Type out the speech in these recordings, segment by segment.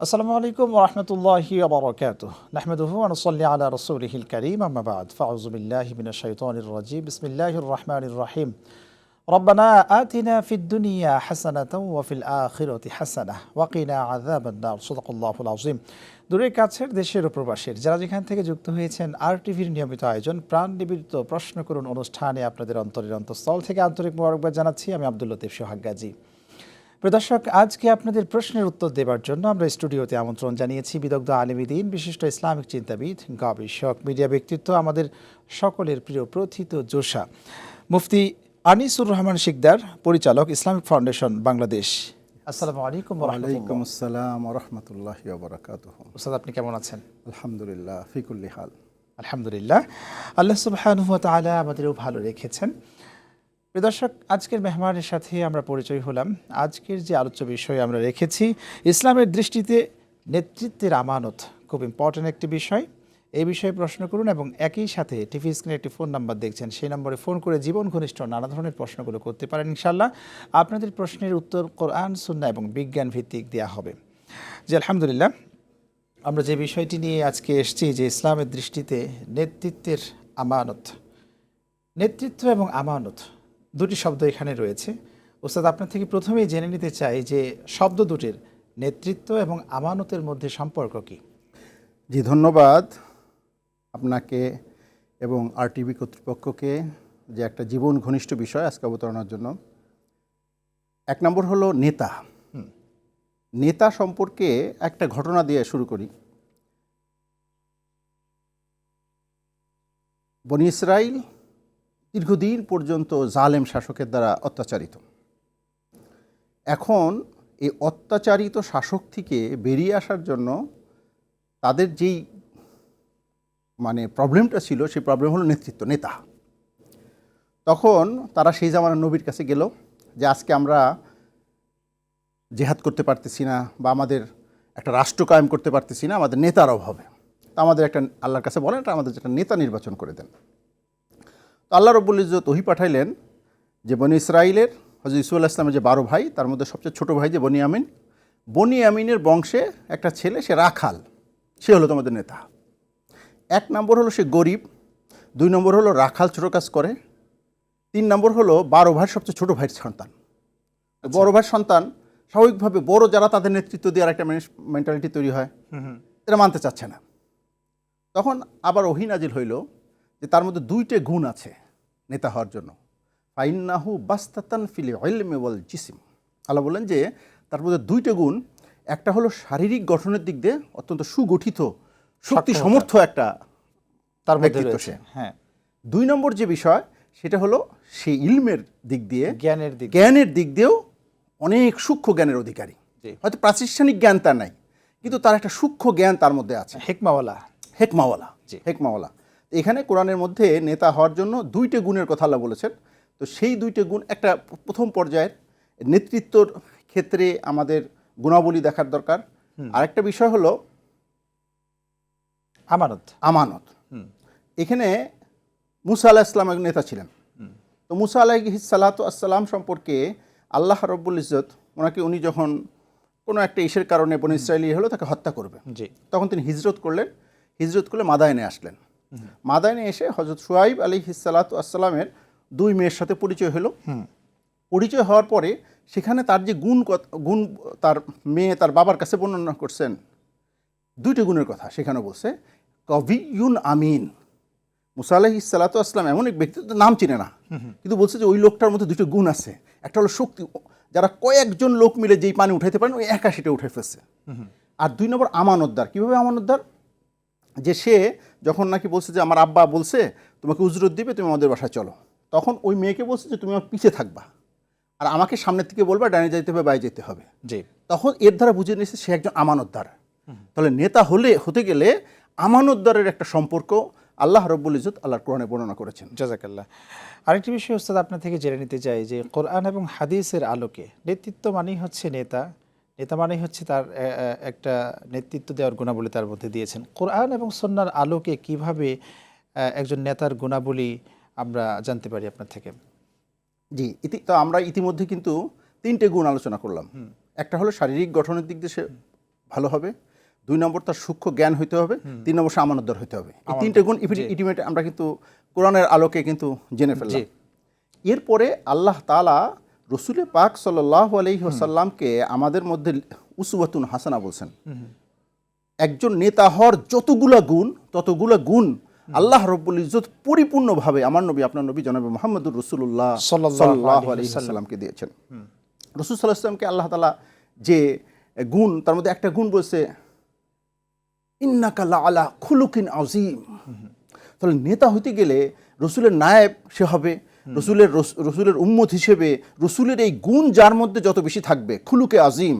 আসসালামু আলাইকুম ওয়া রাহমাতুল্লাহি ওয়া বারাকাতুহু নাহমাদুহু ওয়া নুসাল্লি আলা রাসূলিহিল কারীম আম্মা বা'দ ফাআউযু বিল্লাহি মিনাশ শাইতানির রাজীম বিসমিল্লাহির রাহমানির রাহিম রব্বানা আতিনা ফিদ দুনিয়া হাসানাতাও ওয়া ফিল আখিরাতি হাসানাহ ওয়া কিনা আযাবান নার সাদাকাল্লাহুল আযীম। দূরের কাছের দেশের ও প্রবাসের যারা যেখান থেকে যুক্ত হয়েছেন RTVর নিয়মিত আয়োজন প্রাণ নিবেদিত প্রশ্ন করুন অনুষ্ঠানে আপনাদের অন্তরের অন্তঃস্থল থেকে আন্তরিক মোবারকবাদ জানাচ্ছি আমি আব্দুল লতিফ সোহাগ গাজী। প্রিয় দর্শক, আজকে আপনাদের প্রশ্নের উত্তর দেওয়ার জন্য আমরা স্টুডিওতে আমন্ত্রণ জানিয়েছি বিদগ্ধ আলেম দ্বীন, বিশিষ্ট ইসলামিক চিন্তাবিদ, গবেষক, মিডিয়া ব্যক্তিত্ব, আমাদের সকলের প্রিয় প্রথিত যোশা মুফতি আনিসুর রহমান শিকদার, পরিচালক, ইসলামিক ফাউন্ডেশন বাংলাদেশ। আসসালামু আলাইকুম ওয়া রাহমাতুল্লাহ। ওয়ালাইকুম আসসালাম ওয়া রাহমাতুল্লাহি ওয়া বারাকাতুহু। উস্তাদ, আপনি কেমন আছেন? আলহামদুলিল্লাহ, ফি কুল্লি হাল। আলহামদুলিল্লাহ, আল্লাহ সুবহানাহু ওয়া তাআলা আমাদেরও ভালো রেখেছেন। প্রিয় দর্শক, আজকের মেহমানের সাথে আমরা পরিচয় হলাম। আজকের যে আলোচ্য বিষয় আমরা রেখেছি, ইসলামের দৃষ্টিতে নেতৃত্বের আমানত, খুব ইম্পর্ট্যান্ট একটি বিষয়। এই বিষয়ে প্রশ্ন করুন এবং একই সাথে টিভি স্ক্রিনে একটি ফোন নাম্বার দেখছেন, সেই নম্বরে ফোন করে জীবন ঘনিষ্ঠ নানা ধরনের প্রশ্নগুলো করতে পারেন। ইনশাআল্লাহ আপনাদের প্রশ্নের উত্তর কোরআন, সুন্নাহ এবং বিজ্ঞান ভিত্তিক দেওয়া হবে। জি আলহামদুলিল্লাহ, আমরা যে বিষয়টি নিয়ে আজকে এসেছি, যে ইসলামের দৃষ্টিতে নেতৃত্বের আমানত। নেতৃত্ব এবং আমানত দুটি শব্দ এখানে রয়েছে। ওস্তাদ, আপনার থেকে প্রথমেই জেনে নিতে চাই যে শব্দ দুটির, নেতৃত্ব এবং আমানতের মধ্যে সম্পর্ক কি? জি, ধন্যবাদ আপনাকে এবং RTV কর্তৃপক্ষকে যে একটা জীবন ঘনিষ্ঠ বিষয় আজকে অবতারণার জন্য। এক নম্বর হলো নেতা। নেতা সম্পর্কে একটা ঘটনা দিয়ে শুরু করি। বনি ইসরাইল দীর্ঘদিন পর্যন্ত জালেম শাসকের দ্বারা অত্যাচারিত। এখন এই অত্যাচারিত শাসক থেকে বেরিয়ে আসার জন্য তাদের যেই প্রবলেমটা ছিল, সেই প্রবলেম হলো নেতৃত্ব, নেতা। তখন তারা সেই জামানার নবীর কাছে গেল যে আজকে আমরা জেহাদ করতে পারতেছি না, বা আমাদের একটা রাষ্ট্র কায়েম করতে পারতেছি না, আমাদের নেতার অভাবে। তা আমাদের একটা, আল্লাহর কাছে বলেন, এটা আমাদের একটা নেতা নির্বাচন করে দেন। তো আল্লাহ রব্বুল ইজ্জত ওহী পাঠাইলেন যে বনি ইসরাইলের হযরত ইউসুফ আলাইহিস সালামের যে 12 ভাই, তার মধ্যে সবচেয়ে ছোটো ভাই যে বনি আমিনের বংশে একটা ছেলে, সে রাখাল, সে হলো তোমাদের নেতা। 1 নম্বর হলো সে গরিব, 2 নম্বর হলো রাখাল, ছোটো কাজ করে, 3 নম্বর হলো 12 ভাইয়ের সবচেয়ে ছোটো ভাইয়ের সন্তান। বড় ভাইয়ের সন্তান স্বাভাবিকভাবে বড় যারা, তাদের নেতৃত্ব দেওয়ার একটা মেন্টালিটি তৈরি হয়, এরা মানতে চাচ্ছে না। তখন আবার ওহী নাজিল হইল যে তার মধ্যে 2টে গুণ আছে নেতা হওয়ার জন্য। ফাইন্নাহু বাস্তাতান ফিল ইলমি ওয়াল জিসম। আল্লাহ বলেন যে তার মধ্যে 2টে গুণ। একটা হলো শারীরিক গঠনের দিক দিয়ে অত্যন্ত সুগঠিত, শক্তি সমর্থ একটা তার মধ্যে ব্যক্তিত্ব রয়েছে। সে। হ্যাঁ। 2 নম্বর যে বিষয়, সেটা হলো সে ইলমের দিক দিয়ে, জ্ঞানের দিক দিয়েও অনেক সূক্ষ্ম জ্ঞানের অধিকারী। হয়তো প্রাতিষ্ঠানিক জ্ঞান তার নাই, কিন্তু তার একটা সূক্ষ্ম জ্ঞান তার মধ্যে আছে। হেকমাওয়ালা। এখানে কোরআনের মধ্যে নেতা হওয়ার জন্য 2টে গুণের কথা আল্লাহ বলেছেন। তো সেই 2টে গুণ, একটা প্রথম পর্যায়ের নেতৃত্বর ক্ষেত্রে আমাদের গুণাবলী দেখার দরকার। আরেকটা বিষয় হলো আমানত। এখানে মুসা আলাইহিস সালাম এক নেতা ছিলেন। তো মুসা আলাইহিস সালাতু আসসালাম সম্পর্কে আল্লাহ রব্বুল ইজ্জত উনি যখন কোনো একটা ইসের কারণে বনি ইসরাইলি হলো, তাকে হত্যা করবে, তখন তিনি হিজরত করলেন। হিজরত করলে মাদায়েনে আসলেন। মাদায়েনে এসে হযরত শুআইব আলাইহিস সালাতু আসসালামের 2 মেয়ের সাথে পরিচয় হলো। পরিচয় হওয়ার পরে সেখানে তার যে গুণ, তার মেয়ে তার বাবার কাছে বর্ণনা করছেন 2টে গুণের কথা। সেখানে বলছে কবিয়ুন আমিন। মুসা আলাইহিস সালাতু আসসালাম এমন এক ব্যক্তিত্ব, নাম চিনে না, কিন্তু বলছে যে ওই লোকটার মধ্যে 2টে গুণ আছে। একটা হলো শক্তি, যারা কয়েকজন লোক মিলে যেই পানি উঠাইতে পারেন, ওই একা সেটা উঠে ফেলছে। আর 2 নম্বর আমানতদার। কীভাবে আমানতদার? যে সে যখন নাকি বলছে যে আমার আব্বা বলছে তোমাকে উজরত দিবে, তুমি আমাদের বাসায় চলো, তখন ওই মেয়েকে বলছে যে তুমি আমার পিছে থাকবা, আর আমাকে সামনের থেকে বলবা ডানে যেতে হবে, বাইরে যেতে হবে। তখন এর দ্বারা বুঝে নিয়েছে সে একজন আমানতদার। তাহলে নেতা হতে গেলে আমানতদারের একটা সম্পর্ক আল্লাহ রব্বুল ইজ্জত আল্লাহর কোরআনে বর্ণনা করেছেন। জাযাকাল্লাহ। আরেকটি বিষয় ওস্তাদ, আপনার থেকে জেনে নিতে চাই যে কোরআন এবং হাদিসের আলোকে নেতৃত্ব মানেই হচ্ছে নেতা মানেই হচ্ছে তার একটা নেতৃত্ব দেওয়ার গুণাবলী তার মধ্যে দিয়েছেন। কোরআন এবং সুন্নাহর আলোকে কিভাবে একজন নেতার গুণাবলী আমরা জানতে পারি আপনার থেকে? জি, তো আমরা ইতিমধ্যে কিন্তু 3টে গুণ আলোচনা করলাম। একটা হলো শারীরিক গঠনের দিক দিয়ে সে ভালো হবে, 2 নম্বর তার সূক্ষ্ম জ্ঞান হইতে হবে, 3 নম্বর সে আমানতদার হইতে হবে। এই 3টে গুণ ইটিমেট আমরা কিন্তু কোরআনের আলোকে কিন্তু জেনে ফেললাম। এরপরে আল্লাহ তাআলা রসুল পাক সাল্লাল্লাহু আলাইহি ওয়াসাল্লামকে আমাদের মধ্যে উসওয়াতুন হাসানা বলছেন। একজন নেতা হওয়ার যতগুলা গুণ ততগুলা গুণ আল্লাহ রাব্বুল ইজ্জত পরিপূর্ণভাবে আমার নবী আপনার নবী জনাবে মুহাম্মদুর রাসূলুল্লাহ সাল্লাল্লাহু আলাইহি ওয়াসাল্লামকে দিয়েছেন। রাসূল সাল্লাল্লাহু আলাইহি ওয়াসাল্লামকে আল্লাহ তাআলা যে গুণ, তার মধ্যে একটা গুণ বলছে ইন্নাকা লাআলা খুলুকিন আযীম। তাহলে নেতা হইতে গেলে রসুলের নায়েব সে হবে, রসুলের উম্মত হিসেবে রসুলের এই গুণ যার মধ্যে যত বেশি থাকবে, খুলুকে আজিম,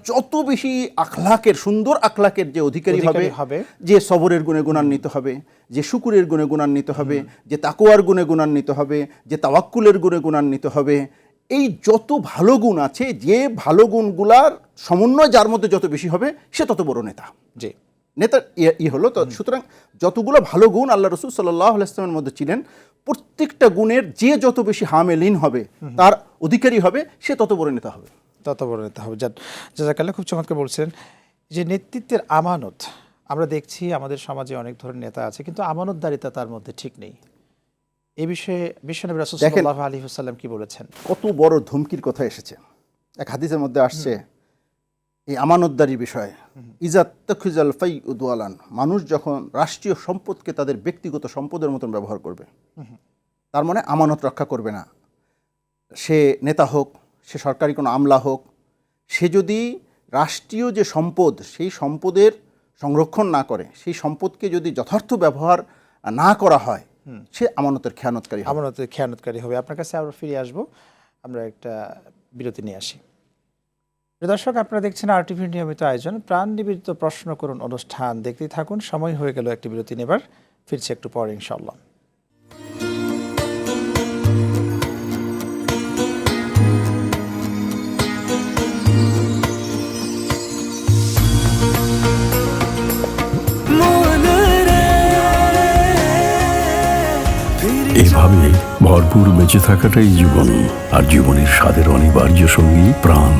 যত বেশি আখলাকের সুন্দর আখলাকের যে অধিকারী হবে, যে সবরের গুণে গুণান্বিত হবে, যে শুকুরের গুণে গুণান্বিত হবে, যে তাকওয়ার গুণে গুণান্বিত হবে, যে তাওয়াক্কুলের গুণে গুণান্বিত হবে, এই যত ভালো গুণ আছে, যে ভালো গুণগুলার সমন্বয় যার মধ্যে যত বেশি হবে সে তত বড় নেতা। জি, নেতার হলো তো। সুতরাং যতগুলো ভালো গুণ আল্লাহ রসুল সাল্লাল্লাহু আলাইহি ওয়াসাল্লামের মধ্যে ছিলেন, প্রত্যেকটা গুণের যে যত বেশি হামেলিন হবে, তার অধিকারী হবে, সে তত বড় নেতা হবে। তত বড় নেতা হবে। জাযাকাল্লাহ, খুব চমৎকার বলছিলেন যে নেতৃত্বের আমানত। আমরা দেখছি আমাদের সমাজে অনেক ধরনের নেতা আছে, কিন্তু আমানতদারিতা তার মধ্যে ঠিক নেই। এই বিষয়ে বিশ্বনবী রাসূল সাল্লাল্লাহু আলাইহি ওয়াসাল্লাম কি বলেছেন? কত বড় ধমকির কথা এসেছে। এক হাদিসের মধ্যে আসছে এই আমানতদারি বিষয়ে, ইজাত তাখিজাল ফাইউ দুয়ালান, মানুষ যখন রাষ্ট্রীয় সম্পদকে তাদের ব্যক্তিগত সম্পদের মতন ব্যবহার করবে, তার মানে আমানত রক্ষা করবে না। সে নেতা হোক, সে সরকারি কোনো আমলা হোক, সে যদি রাষ্ট্রীয় যে সম্পদ সেই সম্পদের সংরক্ষণ না করে, সেই সম্পদকে যদি যথার্থ ব্যবহার না করা হয়, সে আমানতের খেয়ানতকারী হবে। আপনার কাছে আবার ফিরে আসবো, আমরা একটা বিরতি নিয়ে আসি। দর্শক, আপনারা দেখছেন আরটিভির নিয়মিত আয়োজন প্রাণ নিবেদিত প্রশ্ন করুন অনুষ্ঠান। দেখতেই থাকুন। সময় হয়ে গেল একটি বিরতি নেবার, ফিরছে একটু পরে ইনশাআল্লাহ। এভাবে ভরপুর বেঁচে থাকাটাই জীবন, আর জীবনের স্বাদের অনিবার্য সঙ্গী প্রাণ।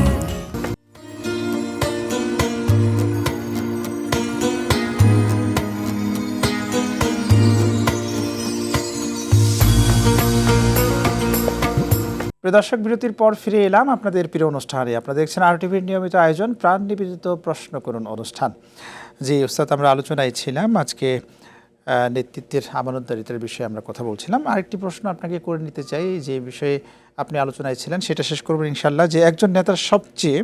দর্শক, বিরতির পর ফিরে এলাম আপনাদের প্রিয় অনুষ্ঠানে। আপনারা দেখছেন আরটিভির নিয়মিত আয়োজন প্রাণ নিবেদিত প্রশ্ন করুন অনুষ্ঠান। জি উস্তাদ, আমরা আলোচনায় ছিলাম আজকে নেতৃত্বের আমানতদারিতার বিষয়ে আমরা কথা বলছিলাম। আরেকটি প্রশ্ন আপনাকে করে নিতে চাই, যে বিষয়ে আপনি আলোচনায় ছিলেন সেটা শেষ করবেন ইনশাআল্লাহ। যে একজন নেতার সবচেয়ে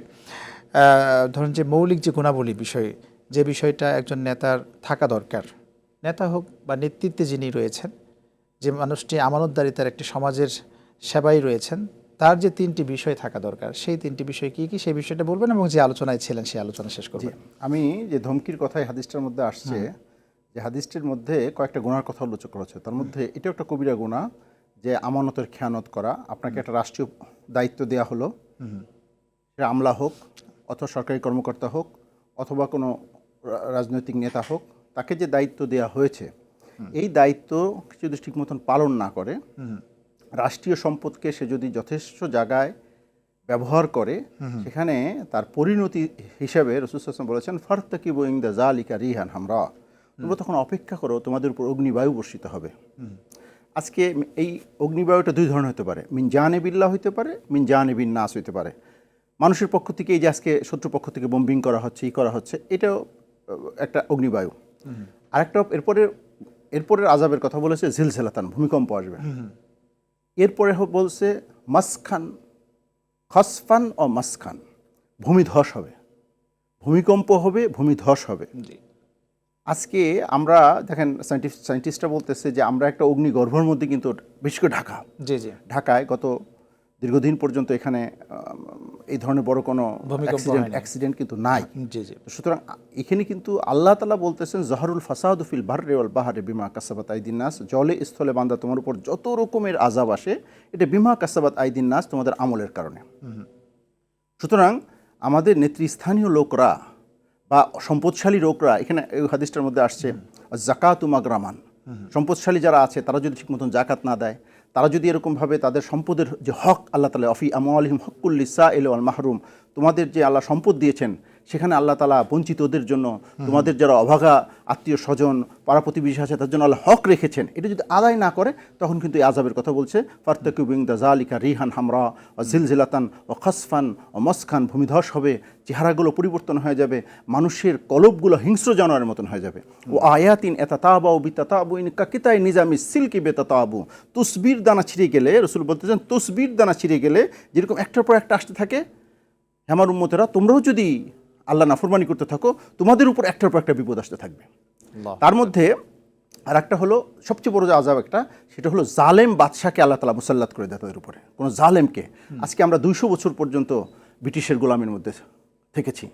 ধরুন যে মৌলিক যে গুণাবলী বিষয়, যে বিষয়টা একজন নেতার থাকা দরকার, নেতা হোক বা নেতৃত্বে যিনি রয়েছেন, যে মানুষটি আমানতদারিতার একটি সমাজের সেবাই রয়েছেন, তার যে 3টি বিষয় থাকা দরকার, সেই 3টি বিষয় কি কি সেই বিষয়টা বলবেন, এবং যে আলোচনায় ছিলেন সেই আলোচনা শেষ করবেন। আমি যে ধমকির কথাই হাদিসটার মধ্যে আসছে, যে হাদিসটির মধ্যে কয়েকটা গুনার কথা উল্লেখ করা হচ্ছে, তার মধ্যে এটাও একটা কবিরা গুনাহ, যে আমানতের খেয়ানত করা। আপনাকে একটা রাষ্ট্রীয় দায়িত্ব দেয়া হলো, সেটা আমলা হোক অথবা সরকারি কর্মকর্তা হোক অথবা কোনো রাজনৈতিক নেতা হোক, তাকে যে দায়িত্ব দেয়া হয়েছে, এই দায়িত্ব যদি ঠিক মতন পালন না করে, রাষ্ট্রীয় সম্পদকে সে যদি যথেষ্ট জায়গায় ব্যবহার করে, সেখানে তার পরিণতি হিসাবে রাসূল সাল্লাল্লাহু আলাইহি ওয়াসাল্লাম বলেছেন, ফারতাকিবু ইনদা যালিকা রিহান হামরা, তোমরা তখন অপেক্ষা করো, তোমাদের উপর অগ্নিবায়ু বর্ষিত হবে। আজকে এই অগ্নিবায়ুটা 2 ধরনের হতে পারে, মিন জানিবিল্লাহ হইতে পারে, মিন জানিবিন নাস হইতে পারে। মানুষের পক্ষ থেকে এই যে আজকে শত্রু পক্ষ থেকে বোম্বিং করা হচ্ছে, করা হচ্ছে, এটাও একটা অগ্নিবায়ু। আরেকটা এরপরের আযাবের কথা বলেছে জিলজিলাতান, ভূমিকম্প আসবে। এরপরে বলছে মাসখান, খসফান ও মাসখান, ভূমিধস হবে, ভূমিকম্প হবে, ভূমিধস হবে। আজকে আমরা দেখেন সায়েন্টিস্টরা বলতেছে যে আমরা একটা অগ্নিগর্ভের মধ্যে, কিন্তু বিশেষ করে ঢাকায় গত দীর্ঘদিন পর্যন্ত এখানে এই ধরনের বড় কোনো অ্যাক্সিডেন্ট কিন্তু নাই। সুতরাং এখানে কিন্তু আল্লাহ তাআলা বলতেছেন, জহরুল ফাসাদু ফিল বাররি ওয়াল বাহরি বিমা কাসাবাত আইদিন নাস, জলে স্থলে বান্দা তোমার উপর যত রকমের আযাব আসে, এটা বিমা কাসাবাত আইদিন নাস, তোমাদের আমলের কারণে। সুতরাং আমাদের নেতৃস্থানীয় লোকরা বা সম্পদশালী লোকরা, এখানে এই হাদিসটার মধ্যে আসছে যাকাতু মাগরামান, সম্পদশালী যারা আছে তারা যদি ঠিক মতন জাকাত না দেয়, তারা যদি এরকমভাবে তাদের সম্পদের যে হক আল্লাহ তাআলা অফি আমওয়ালিহিম হক্কুল লিসাইল ওয়াল মাহরুম, তোমাদের যে আল্লাহ সম্পদ দিয়েছেন সেখানে আল্লাহ তাআলা বঞ্চিতদের জন্য, তোমাদের যারা অভাগা আত্মীয় স্বজন পাড়া প্রতিবেশী আছে তার জন্য আল্লাহ হক রেখেছেন, এটা যদি আদায় না করে তখন কিন্তু এই আযাবের কথা বলছে। ফারতাকিউ বিনদা যালিকা রিহান হামরা ও জিলজিলাতান ও খাসফান ও মসখান, ভূমিধস হবে, চেহারাগুলো পরিবর্তন হয়ে যাবে, মানুষের কলবগুলো হিংস্র জানোয়ারের মতন হয়ে যাবে। ও আয়াতিন এতাতাবাউ বিতাতাবুইন কাকিতাই নিজামি সিলকি বেতাতাবু, তুসবির দানা ছিঁড়ে গেলে, রাসূল বলতেছেন তুসবির দানা ছিঁড়ে গেলে যেরকম একটার পর একটা আসতে থাকে, আমার উম্মতেরা তোমরাও যদি আল্লাহ নাফরমানি করতে থাকো তোমাদের উপর একটার পর একটা বিপদ আসতে থাকবে। তার মধ্যে আর একটা হলো সবচেয়ে বড় যে আযাব একটা, সেটা হলো জালেম বাদশাকে আল্লাহ তাআলা মুসাল্লাত করে দেয় তাদের উপরে, কোনো জালেমকে। আজকে আমরা 200 বছর পর্যন্ত ব্রিটিশের গোলামির মধ্যে থেকেছি।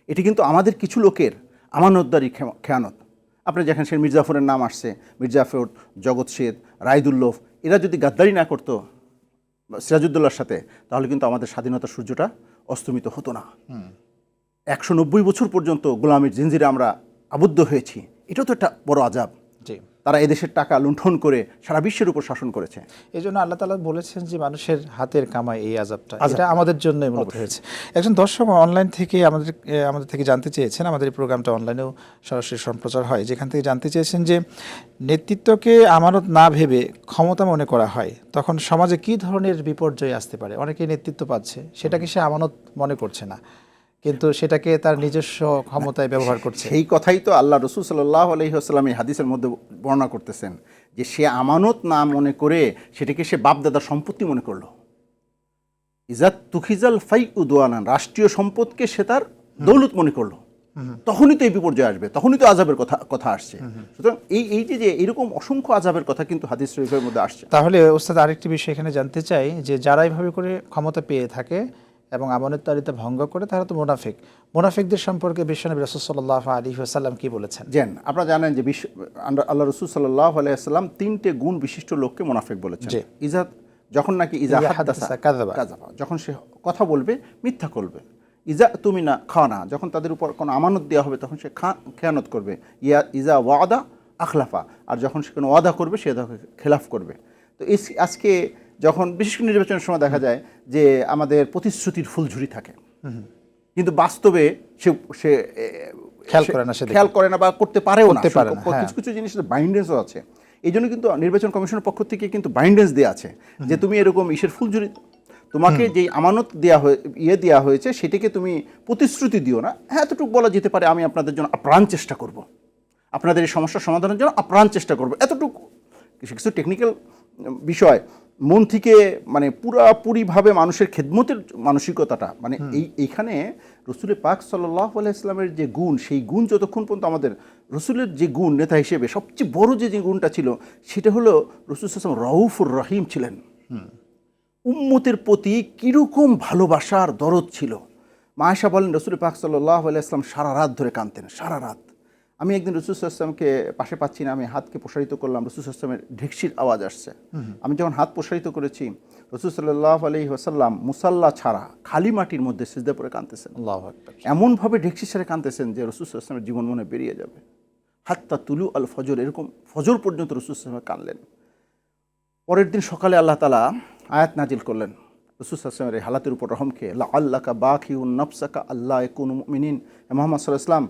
এটি কিন্তু আমাদের কিছু লোকের আমানতদারি খেয়ানত। আপনি দেখেন সে মির্জাফরের নাম আসছে, মির্জাফর, জগৎ শেদ, রায়দুল্লভ, এরা যদি গাদ্দারি না করতো সিরাজউদ্দৌলার সাথে, তাহলে কিন্তু আমাদের স্বাধীনতার সূর্যটা অস্তমিত হতো না। 190 বছর পর্যন্ত গোলামির জিনজিরে আমরা আবদ্ধ হয়েছি, এটাও তো একটা বড় আযাব। জি, তারা এদেশের টাকা লুণ্ঠন করে সারা বিশ্বের উপর শাসন করেছে। এই জন্য আল্লাহ তাআলা বলেছেন যে মানুষের হাতের কামাই এই আযাবটা, এটা আমাদের জন্য মূলত হয়েছে। একজন দর্শক অনলাইন থেকে আমাদের থেকে জানতে চেয়েছেন, আমাদের এই প্রোগ্রামটা অনলাইনেও সরাসরি সম্প্রচার হয়, যেখান থেকে জানতে চেয়েছেন যে নেতৃত্বকে আমানত না ভেবে ক্ষমতা মনে করা হয়, তখন সমাজে কী ধরনের বিপর্যয় আসতে পারে? অনেকেই নেতৃত্ব পাচ্ছে, সেটাকে সে আমানত মনে করছে না, কিন্তু সেটাকে তার নিজস্ব ক্ষমতায় ব্যবহার করছে। সেই কথাই তো আল্লাহ রাসূল সাল্লাল্লাহু আলাইহি ওয়াসাল্লাম এই হাদিসের মধ্যে বর্ণনা করতেছেন, যে সে আমানত না মনে করে সেটাকে সে বাপদাদার সম্পত্তি মনে করলো। ইজাত তুখিজাল ফাই উদওয়ানান, রাষ্ট্রীয় সম্পদকে সে তার দৌলত মনে করলো, তখনই তো এই বিপর্যয় আসবে, তখনই তো আযাবের কথা আসছে। সুতরাং এই যে এরকম অসংখ্য আযাবের কথা কিন্তু হাদিস শরীফের মধ্যে আসছে। তাহলে ওস্তাদ আরেকটি বিষয় এখানে জানতে চাই, যে যারা এইভাবে করে ক্ষমতা পেয়ে থাকে এবং আমানতদারিতা ভঙ্গ করে, তারা তো মুনাফিক। মুনাফিকদের সম্পর্কে বিশ্বনবী রাসূল সাল্লাল্লাহু আলাইহি ওয়াসাল্লাম কি বলেছেন? আপনারা জানেন যে আল্লাহ রাসূল সাল্লাল্লাহু আলাইহি ওয়াসাল্লাম 3টে গুণ বিশিষ্ট লোককে মুনাফিক বলেছেন। যখন নাকি ইজা হাদাসা কাযাবা, যখন সে কথা বলবে মিথ্যা করবে। ইজা তুমিনা খানা, যখন তাদের উপর কোনো আমানত দেওয়া হবে তখন সে খেয়ানত করবে। ইজা ওয়াদা আখলাফা, আর যখন সে কোনো ওয়াদা করবে সে খেলাফ করবে। তো আজকে যখন বিশেষ করে নির্বাচনের সময় দেখা যায় যে আমাদের প্রতিশ্রুতির ফুলঝুরি থাকে, কিন্তু বাস্তবে সে খেয়াল করে না বা করতে পারেও না। কিছু কিছু জিনিস বাইন্ডেন্সও আছে, এই জন্য কিন্তু নির্বাচন কমিশনের পক্ষ থেকে কিন্তু বাইন্ডেন্স দেওয়া আছে যে তুমি এরকম ইসের ফুলঝুরি, তোমাকে যেই আমানত দেওয়া হয়েছে সেটাকে তুমি প্রতিশ্রুতি দিও না। হ্যাঁ, এতটুকু বলা যেতে পারে আমি আপনাদের জন্য আপ্রাণ চেষ্টা করব, আপনাদের এই সমস্যার সমাধানের জন্য আপ্রাণ চেষ্টা করব, এতটুকু। কিছু টেকনিক্যাল বিষয় মন থেকে মানে পুরাপুরিভাবে মানুষের খেদমতের মানসিকতাটা, মানে এইখানে রসুল পাক সাল্লাল্লাহু আলাইহি ওয়াসাল্লামের যে গুণ, সেই গুণ যতক্ষণ পর্যন্ত আমাদের রসুলের যে গুণ নেতা হিসেবে সবচেয়ে বড় যে গুণটা ছিল সেটা হলো রসুল সাল্লাল্লাহু আলাইহি ওয়াসাল্লাম রাউফুর রহিম ছিলেন। উম্মতের প্রতি কীরকম ভালোবাসার দরদ ছিল। মা আয়েশা বলেন রসুল পাক সাল্লাল্লাহু আলাইহি ওয়াসাল্লাম সারা রাত ধরে কাঁদতেন, সারা রাত। আমি একদিন রসুল সাল্লাল্লাহু আলাইহি ওয়াসাল্লামকে পাশে পাচ্ছি না, আমি হাতকে প্রসারিত করলাম, রসুল সাল্লাল্লাহু আলাইহি ওয়াসাল্লামের ঢেকসির আওয়াজ আসছে। আমি যখন হাত প্রসারিত করেছি, রসুল সাল্লাল্লাহু আলাইহি ওয়াসাল্লাম মুসাল্লা ছাড়া খালি মাটির মধ্যে সিজদা পড়ে কাঁদতেছেন। আল্লাহু আকবার। এমনভাবে ঢেকসির সাথে কাঁদতেছেন যে রসুল সাল্লাল্লাহু আলাইহি ওয়াসাল্লামের জীবন মনে বেরিয়ে যাবে। হাত্তা তুলু আল ফজর, এরকম ফজর পর্যন্ত রসুল সাল্লাল্লাহু আলাইহি ওয়াসাল্লাম কাঁদলেন। পরের দিন সকালে আল্লাহ তাআলা আয়াত নাজিল করলেন রসুল সাল্লাল্লাহু আলাইহি ওয়াসাল্লামের এই হালাতের উপর রহমকে, লাআল্লাকা বাখিউন নাফসাকা আল্লা ইয়াকুনু মুমিনিন। মুহাম্মদ সাল্লাল্লাহু আলাইহি ওয়াসাল্লাম,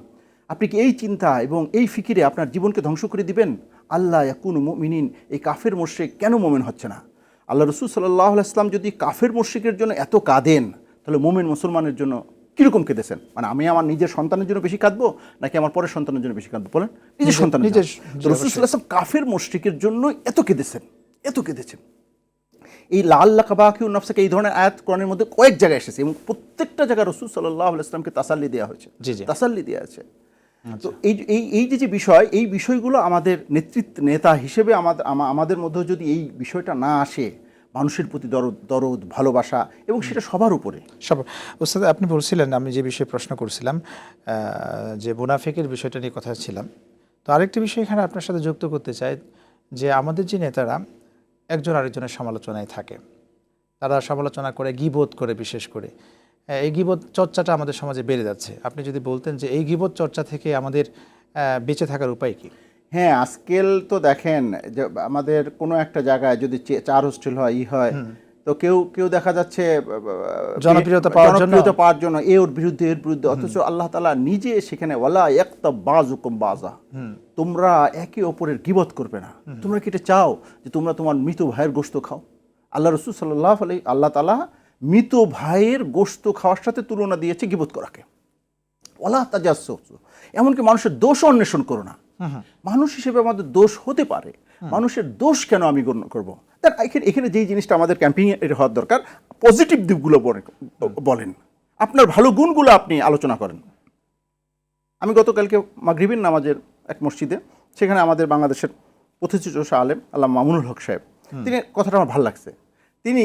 আপনি কি এই চিন্তা এবং এই ফিকিরে আপনার জীবনকে ধ্বংস করে দিবেন? আল্লাহ ইয়াকুনু মুমিনিন, এই কাফের মুশরিক কেন মুমিন হচ্ছে না? আল্লাহ রাসূল সাল্লাল্লাহু আলাইহি ওয়াসাল্লাম যদি কাফের মুশরিকের জন্য এত কাঁদেন, তাহলে মুমিন মুসলমানের জন্য কীরকম কেঁদেছেন? মানে আমি আমার নিজের সন্তানের জন্য বেশি কাঁদবো নাকি আমার পরের সন্তানের জন্য বেশি কাঁদবো? বলেন, নিজের সন্তানের জন্য। রাসূল সাল্লাল্লাহু আলাইহি ওয়াসাল্লাম কাফের মুশরিকের জন্য এত কেঁদেছেন। এই লাআল্লাকা বাখিউন নাফসাকা, এই ধরনের আয়াত কোরআনের মধ্যে কয়েক জায়গায় এসেছে এবং প্রত্যেকটা জায়গায় রাসূল সাল্লাল্লাহু আলাইহি ওয়াসাল্লামকে তাসাল্লি দেওয়া হয়েছে, তাসাল্লি দেওয়া আছে। তো এই যে বিষয়, এই বিষয়গুলো আমাদের নেতা হিসেবে আমাদের মধ্যে যদি এই বিষয়টা না আসে, মানুষের প্রতি দরদ ভালোবাসা, এবং সেটা সবার উপরে। ওস্তাদ, আপনি বলছিলেন, আমি যে বিষয়ে প্রশ্ন করছিলাম যে মুনাফিকের বিষয়টা নিয়ে কথা ছিলাম, তো আরেকটি বিষয় এখানে আপনার সাথে যুক্ত করতে চাই, যে আমাদের যে নেতারা একজন আরেকজনের সমালোচনায় থাকে, তারা সমালোচনা করে, গীবত করে, বিশেষ করে এই গীবত চর্চাটা আমাদের সমাজে বেড়ে যাচ্ছে। আপনি যদি বলতেন যে এই গীবত চর্চা থেকে আমাদের বেঁচে থাকার উপায় কি? হ্যাঁ, আজকাল তো দেখেন যে আমাদের কোনো একটা জায়গায় যদি 4 হোস্টেল হয় হয়, তো তো কেউ কেউ দেখা যাচ্ছে জনপ্রিয়তা পাওয়ার জন্য এর বিরুদ্ধে অথচ আল্লাহ তাআলা নিজে সেখানে ওয়ালা ইয়াক্তাব বাযুকুম বাযা, তোমরা একে অপরের গীবত করবে না। তোমরা কি এটা চাও যে তোমরা তোমার মৃত ভাইয়ের গোশত খাও? আল্লাহ রাসূল সাল্লাল্লাহু আলাইহি আল্লাহ তাআলা মৃত ভাইয়ের গোশত খাওয়ার সাথে তুলনা দিয়েছে গীবত করাকে। ওয়ালা তাজাসসু, এমনকি মানুষের দোষ অন্বেষণ করো না। মানুষ হিসেবে আমাদের দোষ হতে পারে, মানুষের দোষ কেন আমি গণ্য করবো? এখানে যেই জিনিসটা আমাদের ক্যাম্পিং এর হওয়ার দরকার, পজিটিভ দিকগুলো বলেন, আপনার ভালো গুণগুলো আপনি আলোচনা করেন। আমি গতকালকে মাগরিবের নামাজের এক মসজিদে, সেখানে আমাদের বাংলাদেশের প্রতিষ্ঠিত আলেম আল্লাহ মামুনুল হক সাহেব, তিনি কথাটা আমার ভালো লাগছে। তিনি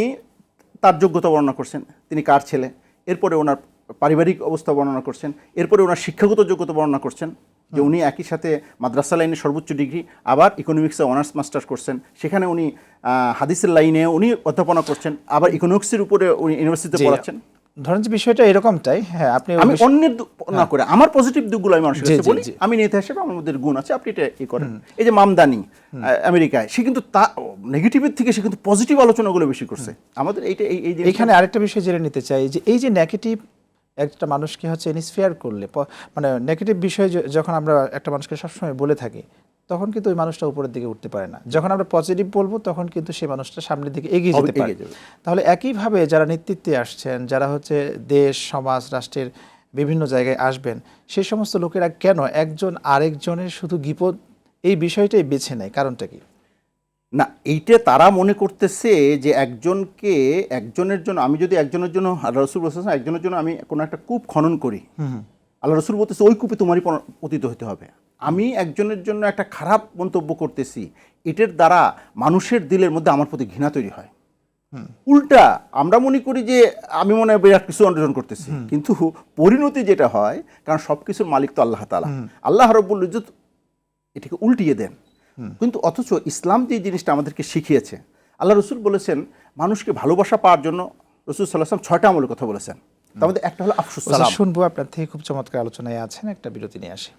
তার যোগ্যতা বর্ণনা করছেন, তিনি কার ছেলে, এরপরে ওনার পারিবারিক অবস্থা বর্ণনা করছেন, এরপরে ওনার শিক্ষাগত যোগ্যতা বর্ণনা করছেন যে উনি একই সাথে মাদ্রাসা লাইনে সর্বোচ্চ ডিগ্রি, আবার ইকোনমিক্সে অনার্স মাস্টার্স করছেন, সেখানে উনি হাদিসের লাইনে উনি অধ্যাপনা করছেন, আবার ইকোনমিক্সের উপরে উনি ইউনিভার্সিটিতে পড়াচ্ছেন। ধরেন যে বিষয়টা এরকমটাই, হ্যাঁ, আমি অন্যের না করে আমার পজিটিভ দিকগুলো আমি মানুষের কাছে বলি। আমি নেতা হিসেবে আমার মধ্যে গুণ আছে, আপনি এটা করেন। এই যে মামদানি আমেরিকায়, সে কিন্তু নেগেটিভের থেকে সে কিন্তু পজিটিভ আলোচনাগুলো বেশি করছে। আমাদের এইখানে আরেকটা বিষয় জেনে নিতে চাই যে এই যে নেগেটিভ একটা মানুষকে হচ্ছে ইন্সপায়ার করলে, মানে নেগেটিভ বিষয় যখন আমরা একটা মানুষকে সবসময় বলে থাকি, তখন কিন্তু ওই মানুষটা উপরের দিকে উঠতে পারে না। যখন আমরা পজিটিভ বলবো তখন কিন্তু সেই মানুষটা সামনের দিকে এগিয়ে যেতে পারে। তাহলে একইভাবে যারা নেতৃত্বে আসছেন, যারা হচ্ছে দেশ সমাজ রাষ্ট্রের বিভিন্ন জায়গায় আসবেন, সেই সমস্ত লোকেরা কেন একজন আরেকজনের শুধু গীপদ এই বিষয়টাই বেছে নেয়? কারণটা কি? না, এইটা তারা মনে করতেছে যে একজনের জন্য আমি যদি একজনের জন্য, আল্লাহ রাসূল বলেছেন একজনের জন্য আমি কোনো একটা কূপ খনন করি, আল্লাহ রাসূল বলতেছে ওই কূপে তোমারই পতিত হতে হবে। আমি একজনের জন্য একটা খারাপ মন্তব্য করতেছি, এটার দ্বারা মানুষের দিলের মধ্যে আমার প্রতি ঘৃণা তৈরি হয়। উল্টা আমরা মনে করি যে আমি মনে হয় বিরাট কিছু অর্জন করতেছি, কিন্তু পরিণতি যেটা হয়, কারণ সব কিছুর মালিক তো আল্লাহ তাআলা, আল্লাহ রাব্বুল ইজ্জত এটাকে উল্টিয়ে দেন। কিন্তু অথচ ইসলাম যে জিনিসটা আমাদেরকে শিখিয়েছে, আল্লাহ রসুল বলেছেন মানুষকে ভালোবাসা পাওয়ার জন্য রসুল সাল্লাল্লাহু আলাইহি ওয়াসাল্লাম 6টা আমলের কথা বলেছেন। তার মধ্যে একটা হলো আফসুস সালাম। শুনবো আপনার থেকে, খুব চমৎকার আলোচনায় আছেন, একটা বিরতি নিয়ে আসে।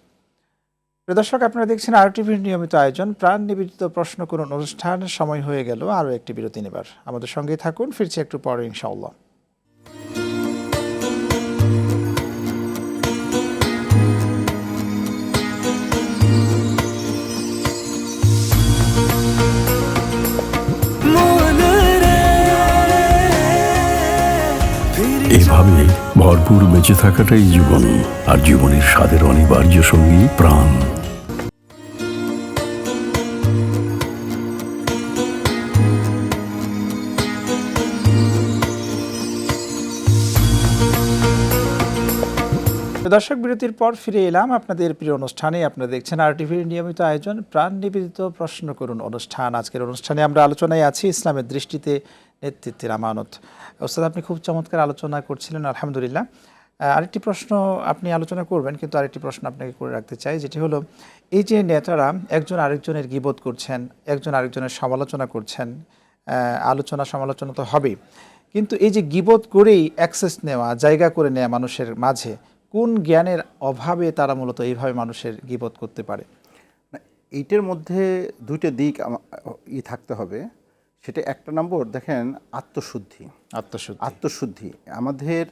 প্রিয় দর্শক, আপনারা দেখছেন RTVর নিয়মিত আয়োজন প্রাণ নিবেদিত প্রশ্ন করুন অনুষ্ঠান। সময় হয়ে গেল আরও একটি বিরতি নেবার, আমাদের সঙ্গেই থাকুন, ফিরছি একটু পরে ইনশাআল্লাহ। এভাবে ভরপুর বেঁচে থাকাটাই জীবন, আর জীবনের স্বাদের অনিবার্য সঙ্গী প্রাণ। দর্শক, বিরতির পর ফিরে এলাম আপনাদের প্রিয় অনুষ্ঠানে। আপনারা দেখছেন RTVর নিয়মিত আয়োজন প্রাণ নিবেদিত প্রশ্ন করুন অনুষ্ঠান। আজকের অনুষ্ঠানে আমরা আলোচনায় আছি ইসলামের দৃষ্টিতে নেতৃত্বের আমানত। ওস্তাদ, আপনি খুব চমৎকার আলোচনা করছিলেন, আলহামদুলিল্লাহ। আরেকটি প্রশ্ন আপনি আলোচনা করবেন, কিন্তু আরেকটি প্রশ্ন আপনাকে করে রাখতে চাই, যেটি হলো এই যে নেতারা একজন আরেকজনের গীবত করছেন, একজন আরেকজনের সমালোচনা করছেন, আলোচনা সমালোচনা তো হবেই, কিন্তু এই যে গীবত করেই অ্যাক্সেস নেওয়া, জায়গা করে নেওয়া মানুষের মাঝে, কোন জ্ঞানের অভাবে তারা মূলত এইভাবে মানুষের গীবত করতে পারে? এইটার মধ্যে দুইটা দিক থাকতে হবে। সেটা একটা নম্বর, দেখেন, আত্মশুদ্ধি। আমাদের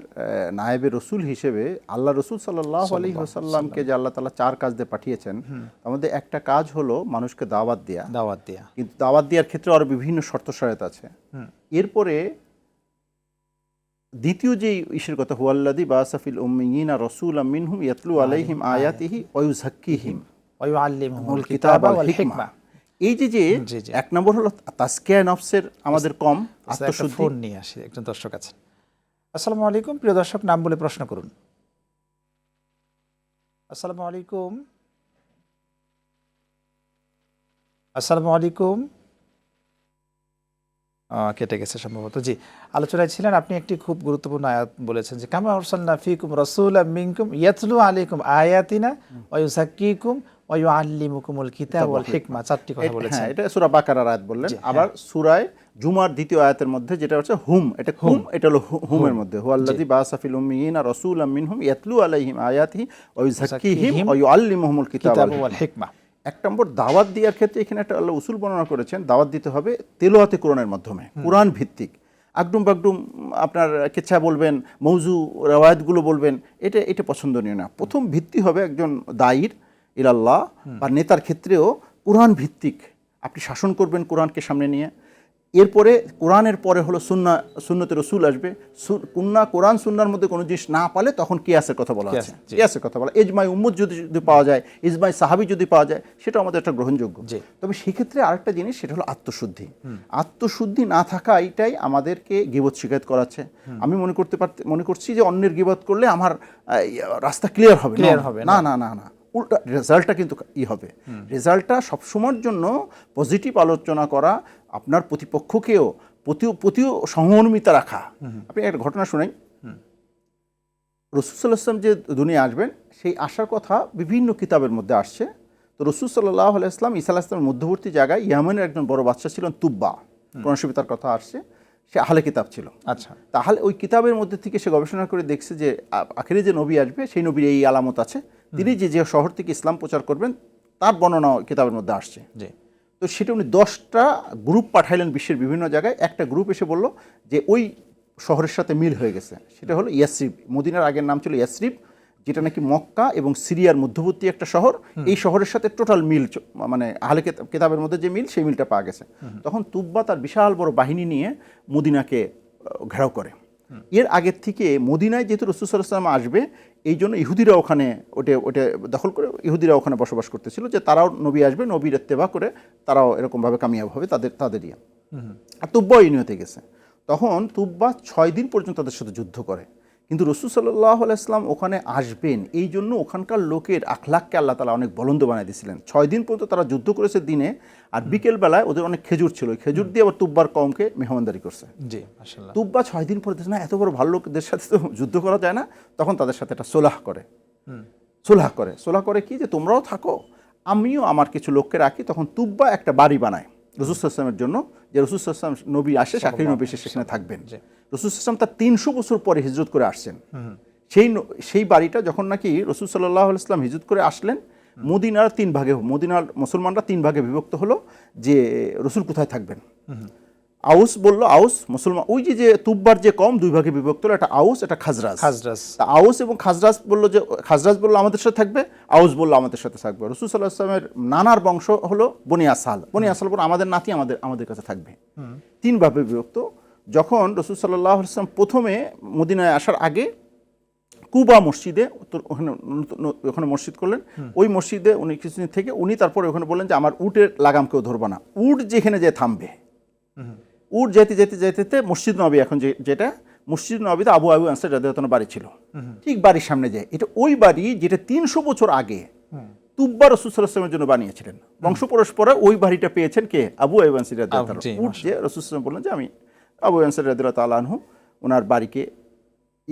নায়েবে রসুল হিসেবে আল্লাহ রসুল সাল্লাল্লাহু আলাইহি ওয়াসাল্লামকে যে আল্লাহ তাআলা 4 কাজ দিয়ে পাঠিয়েছেন, আমাদের একটা কাজ হলো মানুষকে দাওয়াত দেয়া। কিন্তু দাওয়াত দেওয়ার ক্ষেত্রে আরো বিভিন্ন শর্ত শরত আছে। এরপরে দ্বিতীয় যে ইসের কথা, হুয়াল্লাযী বাআসা ফিল উম্মিয়িনা রাসূলাম মিনহুম ইয়াতলু আলাইহিম আয়াতিহি ওয়া ইউযাক্কিহিম ওয়া ইউআল্লিমুহুমুল কিতাবা ওয়াল হিকমা। এই যে এক নম্বর হলো তাজকিয়া নফসের আমাদের কম, আত্মশুদ্ধি। ফোন নিয়ে আসি, একজন দর্শক আছেন। আসসালামু আলাইকুম, প্রিয় দর্শক, নাম বলে প্রশ্ন করুন। আসসালামু আলাইকুম। আসসালামু আলাইকুম। কেটে গেছে সম্ভবত। জি, আলোচনায় ছিলেন, আপনি একটি খুব গুরুত্বপূর্ণ আয়াত বলেছেন যে কামা আরসালনা ফীকুম রাসূলাম মিনকুম ইয়াতলু আলাইকুম আয়াতিনা ওয়া ইউযাক্কিকুম ওয়া ইউআল্লিমুকুমুল কিতাবা ওয়াল হিকমা। 4টি কথা বলেছেন। হ্যাঁ, এটা সূরা বাকারার আয়াত বললেন। আবার সূরা জুমার দ্বিতীয় আয়াতের মধ্যে যেটা হচ্ছে হুম, এটা হলো হুমের মধ্যে, হুয়াল্লাযী বাআসা ফিল উম্মিয়িনা রাসূলাম মিনহুম ইয়াতলু আলাইহিম আয়াতিহি ওয়া ইউযাক্কিহিম ওয়া ইউআল্লিমুহুমুল কিতাবা ওয়াল হিকমা। এক নম্বর, দাওয়াত দেওয়ার ক্ষেত্রে এখানে একটা আল্লাহ উসুল বর্ণনা করেছেন, দাওয়াত দিতে হবে তেলাওয়াতে কোরআনের মাধ্যমে, কোরআন ভিত্তিক। আগডুম বাগডুম আপনার কেচ্ছা বলবেন, মৌজু রেওয়ায়াতগুলো বলবেন, এটা পছন্দনীয় না। প্রথম ভিত্তি হবে একজন দায়ীর ইলাল্লাহ বা নেতার ক্ষেত্রেও কোরআন ভিত্তিক আপনি শাসন করবেন কোরআনকে সামনে নিয়ে। এরপরে কোরআনের পরে হলো সুন্নতে রসুল আসবে। কোরআন সুন্নার মধ্যে কোনো জিনিস না পালে তখন কিয়াসের কথা বলা আছে, কিয়াসের কথা বলা, ইজমাই উম্মত যদি পাওয়া যায়, ইজমাই সাহাবী যদি পাওয়া যায়, সেটা আমাদের একটা গ্রহণযোগ্য। তবে সেক্ষেত্রে আরেকটা জিনিস, সেটা হলো আত্মশুদ্ধি। আত্মশুদ্ধি না থাকা এইটাই আমাদেরকে গীবত শিকায়ত করাচ্ছে। আমি মনে করছি যে অন্যের গীবত করলে আমার রাস্তা ক্লিয়ার হবে, না না না না, উল্টা রেজাল্টটা কিন্তু হবে। রেজাল্টটা সবসময়ের জন্য পজিটিভ আলোচনা করা, আপনার প্রতিপক্ষকেও প্রতিও সহমর্মিতা রাখা। আপনি একটা ঘটনা শুনাই। রাসূল সাল্লাল্লাহু আলাইহি ওয়াসাল্লাম যে দুনিয়া আসবেন, সেই আসার কথা বিভিন্ন কিতাবের মধ্যে আসছে। তো রাসূল সাল্লাল্লাহু আলাইহি ওয়াসাল্লাম ঈসা আলাইহিস সালামের মধ্যবর্তী জায়গায় ইয়ামানের একজন বড় বাদশা ছিলেন তুব্বা, কোরআন শরীফে তার কথা আসছে, সে আহলে কিতাব ছিল। আচ্ছা, তাহলে ওই কিতাবের মধ্যে থেকে সে গবেষণা করে দেখছে যে আখেরে যে নবী আসবে, সেই নবীর এই আলামত আছে, তিনি যে শহর থেকে ইসলাম প্রচার করবেন, তার বর্ণনা কিতাবের মধ্যে আসছে। তো সেটা উনি 10টা গ্রুপ পাঠাইলেন বিশ্বের বিভিন্ন জায়গায়। একটা গ্রুপ এসে বলল যে ওই শহরের সাথে মিল হয়ে গেছে, সেটা হলো ইয়াসরিব। মদিনার আগের নাম ছিল ইয়াসরিব, যেটা নাকি মক্কা এবং সিরিয়ার মধ্যবর্তী একটা শহর। এই শহরের সাথে টোটাল মিল, মানে আহলে কিতাবের মধ্যে যে মিল, সেই মিলটা পাওয়া গেছে। তখন তুব্বা তার বিশাল বড় বাহিনী নিয়ে মদিনাকে ঘেরাও করে। এর আগের থেকে মদিনায় যেহেতু রাসূল সাল্লাল্লাহু আলাইহি ওয়াসাল্লাম আসবে, এই জন্য ইহুদিরা ওখানে ওটা দখল করে ইহুদিরা ওখানে বসবাস করতেছিল, যে তারাও নবী আসবে, নবীর ইত্তেবা করে তারাও এরকমভাবে কামিয়াব হবে তাদের ইয়ে। আর তুব্বা এই নিয়তে গেছে। তখন তুব্বা 6 দিন পর্যন্ত তাদের সাথে যুদ্ধ করে। কিন্তু রাসূল সাল্লাল্লাহু আলাইহি ওয়াসাল্লাম ওখানে আসবেন, এই জন্য ওখানকার লোকের আখলাককে আল্লাহ তাআলা অনেক বলন্দ বানিয়ে দিয়েছিলেন। 6 দিন পর্যন্ত তারা যুদ্ধ করেছে দিনে, আর বিকেলবেলায় ওদের অনেক খেজুর ছিল, খেজুর দিয়ে আবার তুব্বার কওমকে মেহমানদারি করছে। তুব্বা 6 দিন পরে না, এত বড় ভালো লোকদের সাথে তো যুদ্ধ করা যায় না, তখন তাদের সাথে একটা সোলাহ করে কি, যে তোমরাও থাকো, আমিও আমার কিছু লোককে রাখি। তখন তুব্বা একটা বাড়ি বানায় রাসূল সাল্লাল্লাহু আলাইহি ওয়াসাল্লামের জন্য, যে রাসূল সাল্লাল্লাহু আলাইহি ওয়াসাল্লাম নবী আসে, শাকির নবী এসে সেখানে থাকবেন। রাসূল সাল্লাল্লাহু আলাইহি ওয়াসাল্লাম তার 300 বছর পরে হিজরত করে আসছেন। সেই বাড়িটা যখন নাকি রাসূল সাল্লাল্লাহু আলাইহি ওয়াসাল্লাম হিজরত করে আসলেন, মদিনার 3 ভাগে, মদিনার মুসলমানরা 3 ভাগে বিভক্ত হলো যে রাসূল কোথায় থাকবেন। আউস বলল, আউস মুসলমান, ওই যে তুব্বার যে কম 2 ভাগে বিভক্ত হলো, একটা আউস, একটা খাজরাজ। তা আউস এবং খাজরাজ বলল যে, খাজরাজ বলল আমাদের সাথে থাকবে, আউস বলল আমাদের সাথে থাকবে। রাসূল সাল্লাল্লাহু আলাইহি ওয়াসাল্লামের নানার বংশ হলো বনি আসাল বলল আমাদের নাতি আমাদের কাছে থাকবে। 3 ভাবে বিভক্ত। যখন রাসূল সাল্লাল্লাহু আলাইহি ওয়াসাল্লাম প্রথমে মদিনায় আসার আগে কুবা মসজিদে, ওখানে মসজিদ করলেন, ওই মসজিদে উনি কিছুদিন থেকে তারপরে ওখানে বললেন যে আমার উটের লাগাম কেউ ধরবা না, উট যেখানে যে থামবে। উট যেতে মসজিদ নবী, এখন যেটা মসজিদ নবীতে আবু আনসারী রাদিয়াল্লাহু আনহু বাড়ি ছিল, ঠিক বাড়ির সামনে যায়। এটা ওই বাড়ি যেটা 300 বছর আগে তুব্বা রাসূল সাল্লাল্লাহু আলাইহি ওয়াসাল্লামের জন্য বানিয়েছিলেন। বংশ পরস্পরে ওই বাড়িটা পেয়েছেন কে? আবু আনসারী রাদিয়াল্লাহু আনহু। উট যে রাসূল সাল্লাল্লাহু আলাইহি ওয়াসাল্লাম বললেন যে আমি আবু আনসারী রাদিয়াল্লাহু তাআলা আনহু ওনার বাড়িকে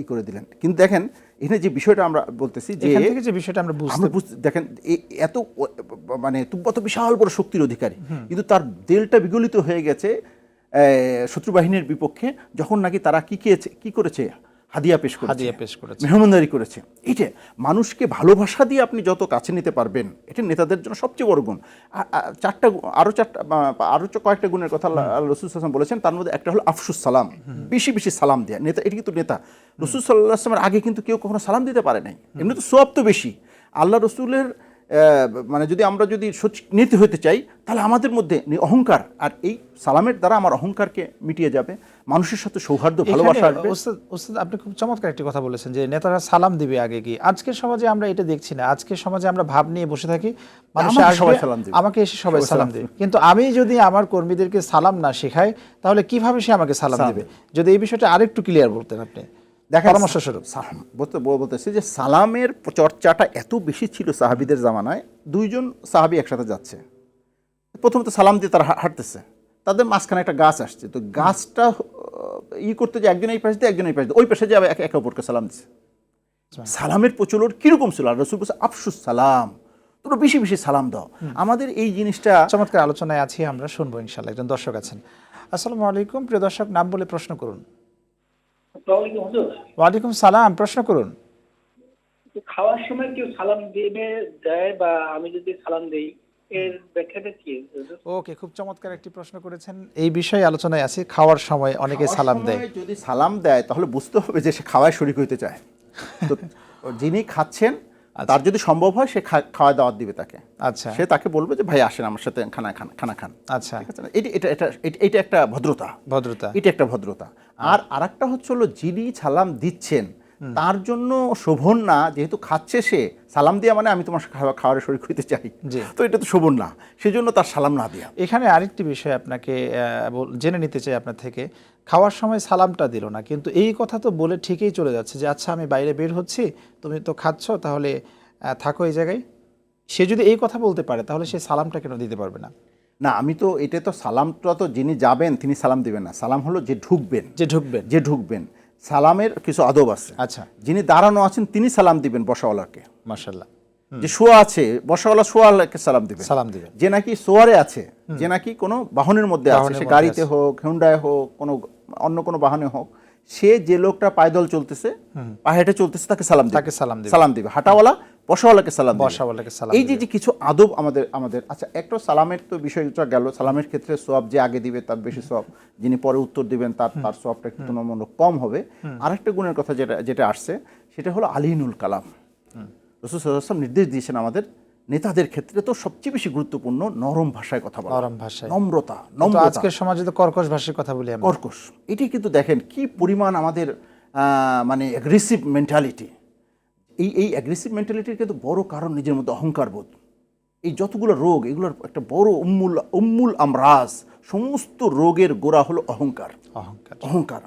করে দিলেন। কিন্তু দেখেন এখানে যে বিষয়টা আমরা বলতেছি, যে বিষয়টা আমরা বুঝতে দেখেন, এত মানে তুব্বা তো বিশাল বড় শক্তির অধিকারী, কিন্তু তার দিলটা বিগলিত হয়ে গেছে শত্রু বাহিনীর বিপক্ষে, যখন নাকি তারা কি করেছে, হাদিয়া পেশ করেছে, মেহমানদারি করেছে। এইটা মানুষকে ভালোবাসা দিয়ে আপনি যত কাছে নিতে পারবেন, এটা নেতাদের জন্য সবচেয়ে বড় গুণ। আরো কয়েকটা গুণের কথা রাসূল সাল্লাল্লাহু আলাইহি ওয়াসাল্লাম বলেছেন, তার মধ্যে একটা হলো আফসুস সালাম, বেশি সালাম দেয়া। নেতা, এটা কিন্তু নেতা, রাসূল সাল্লাল্লাহু আলাইহি ওয়াসাল্লামের আগে কিন্তু কেউ কখনো সালাম দিতে পারে নাই। এমনি তো সওয়াব তো বেশি। আল্লাহ রসুলের মানে আমরা যদি নীতি হতে চাই, তাহলে আমাদের মধ্যে অহংকার, আর এই সালামের দ্বারা আমার অহংকারকে মিটিয়ে যাবে, মানুষের সাথে সৌহার্দ্য, ভালোবাসা আসবে। ওস্তাদ আপনি খুব চমৎকার একটি কথা বলেছেন, যে নেতারা সালাম দিবে আগে কি। আজকের সমাজে আমরা এটা দেখছি না। আজকের সমাজে আমরা ভাব নিয়ে বসে থাকি, আমাকে এসে সবাই সালাম দেবে, কিন্তু আমি যদি আমার কর্মীদেরকে সালাম না শেখাই, তাহলে কিভাবে সে আমাকে সালাম দেবে? যদি এই বিষয়টা আরেকটু ক্লিয়ার বলতেন আপনি। বলতেছি যে সালামের চর্চাটা এত বেশি ছিল সাহাবীদের জামানায়। 2 জন সাহাবী একসাথে যাচ্ছে, প্রথমত সালাম দিয়ে তারা হাঁটতেছে, তাদের মাঝখানে একটা গাছ আসছে, তো গাছটা করতে যে একজন এই পাশে দিয়ে একজন এই পাশে দিয়ে, ওই পাশে যে একে অপরকে সালাম দিচ্ছে। সালামের প্রচলন কিরকম ছিল? আর রাসূল বলেছে আফসুস সালাম, তোমরা বেশি সালাম দাও। আমাদের এই জিনিসটা চমৎকার আলোচনায় আছি, আমরা শুনবো ইনশাআল্লাহ। একজন দর্শক আছেন। আসসালামু আলাইকুম, প্রিয় দর্শক, নাম বলে প্রশ্ন করুন। ওয়ালাইকুম সালাম, প্রশ্ন করুন। খাওয়ার সময় কেউ সালাম দেয় বা আমি যদি সালাম দেই, এর ব্যাখ্যাটা কি হুজুর? ওকে, খুব চমৎকার একটি প্রশ্ন করেছেন। এই বিষয়ে আলোচনায় আছি। খাওয়ার সময় অনেকে খাওয়ার সালাম দেয়। সময় যদি সালাম দেয় তাহলে বুঝতে হবে যে সে খাওয়ায় শরীক হইতে চায়। তো যিনি খাচ্ছেন তার যদি সম্ভব হয় সে খাওয়া দাওয়াত দিবে তাকে। আচ্ছা সে তাকে বলবে যে ভাই আসেন আমার সাথে খানা খান। আচ্ছা, ঠিক আছে না? এটা একটা ভদ্রতা, ভদ্রতা। এটা একটা ভদ্রতা। আর আরেকটা হচ্ছে হলো যিনি সালাম দিচ্ছেন তার জন্য শোভন না, যেহেতু খাচ্ছে সে, সালাম দিয়া মানে আমি তোমার খাওয়ার শরীক হইতে চাই, জি। তো এটা তো শোভন না, সেজন্য তার সালাম না দেয়া। এখানে আরেকটি বিষয় আপনাকে জেনে নিতে চাই আপনার থেকে। খাওয়ার সময় সালামটা দিল না, কিন্তু এই কথা তো বলে ঠিকই চলে যাচ্ছে যে আচ্ছা আমি বাইরে বের হচ্ছি, তুমি তো খাচ্ছ, তাহলে থাকো এই জায়গায়। সে যদি এই কথা বলতে পারে তাহলে সে সালামটা কেন দিতে পারবে না? না, আমি তো এটা তো সালামটা তো যিনি যাবেন তিনি সালাম দিবেন না, সালাম হলো যে ঢুকবেন, যে ঢুকবেন। সালামের কিছু আদব আছে। আচ্ছা, যিনি দাঁড়ানো আছেন তিনি সালাম দিবেন বসাওয়ালাকে। মাশাআল্লাহ। যে শোয়া আছে বসাওয়ালা শোয়ালাকে সালাম দিবেন। যে নাকি সোয়ারে আছে, যে নাকি কোনো বাহনের মধ্যে আছে, সে গাড়িতে হোক, হুন্ডায় হোক, অন্য কোনো বাহনে হোক, সে যে লোকটা পায়দল চলতেছে, পায়ে হেঁটে চলতেছে, তাকে সালাম দিবে। হাঁটাওয়ালা বসাওয়ালাকে সালাম দিবে। এই যে কিছু আদব আমাদের আচ্ছা, একটা সালামের তো বিষয়টা গেল। সালামের ক্ষেত্রে সোয়াব যে আগে দিবে তার বেশি সোয়াব, যিনি পরে উত্তর দিবেন তার সোয়াবটা একটু তুলনামূলক কম হবে। আরেকটা গুণের কথা যেটা আসছে সেটা হলো আলিনুল কালাম। রাসূল সাল্লাল্লাহু আলাইহি ওয়াসাল্লাম নির্দেশ দিয়েছেন আমাদের নেতাদের ক্ষেত্রে তো সবচেয়ে বেশি গুরুত্বপূর্ণ নরম ভাষায় কথা বলা, নরম ভাষায়, নম্রতা। আজকের সমাজে তো কর্কশ ভাষায় কথা বলি আমরা। কর্কশ, এটি কিন্তু দেখেন কি পরিমাণ আমাদের মানে অ্যাগ্রেসিভ মেন্টালিটি। এই অ্যাগ্রেসিভ মেন্টালিটির কিন্তু বড় কারণ নিজের মধ্যে অহংকার বোধ। এই যতগুলো রোগ, এগুলোর একটা বড় উম্মুল আমরাজ, সমস্ত রোগের গোড়া হলো অহংকার।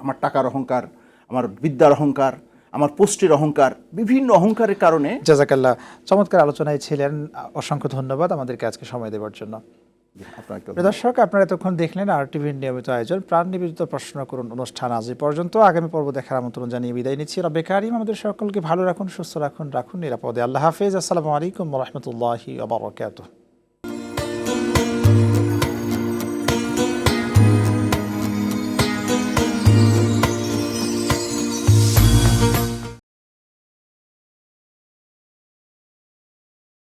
আমার টাকার অহংকার, আমার বিদ্যার অহংকার, আমার পোস্টের অহংকার, বিভিন্ন অহংকারের কারণে। জাযাকাল্লাহ, চমৎকার আলোচনায় ছিলেন। অসংখ্য ধন্যবাদ আমাদেরকে আজকে সময় দেওয়ার জন্য। দর্শক, আপনারা এতক্ষণ দেখলেন RTVর নিয়মিত আয়োজন প্রাণ নিবেদিত প্রশ্ন করুন অনুষ্ঠান আজ এই পর্যন্ত। আগামী পর্ব দেখার আমন্ত্রণ জানিয়ে বিদায় নিচ্ছি। রব্বে কারিম আমাদের সকলকে ভালো রাখুন, সুস্থ রাখুন, নিরাপদে। আল্লাহ হাফেজ। আসসালামু আলাইকুম ওয়া রাহমাতুল্লাহি ওয়া বারাকাতুহু।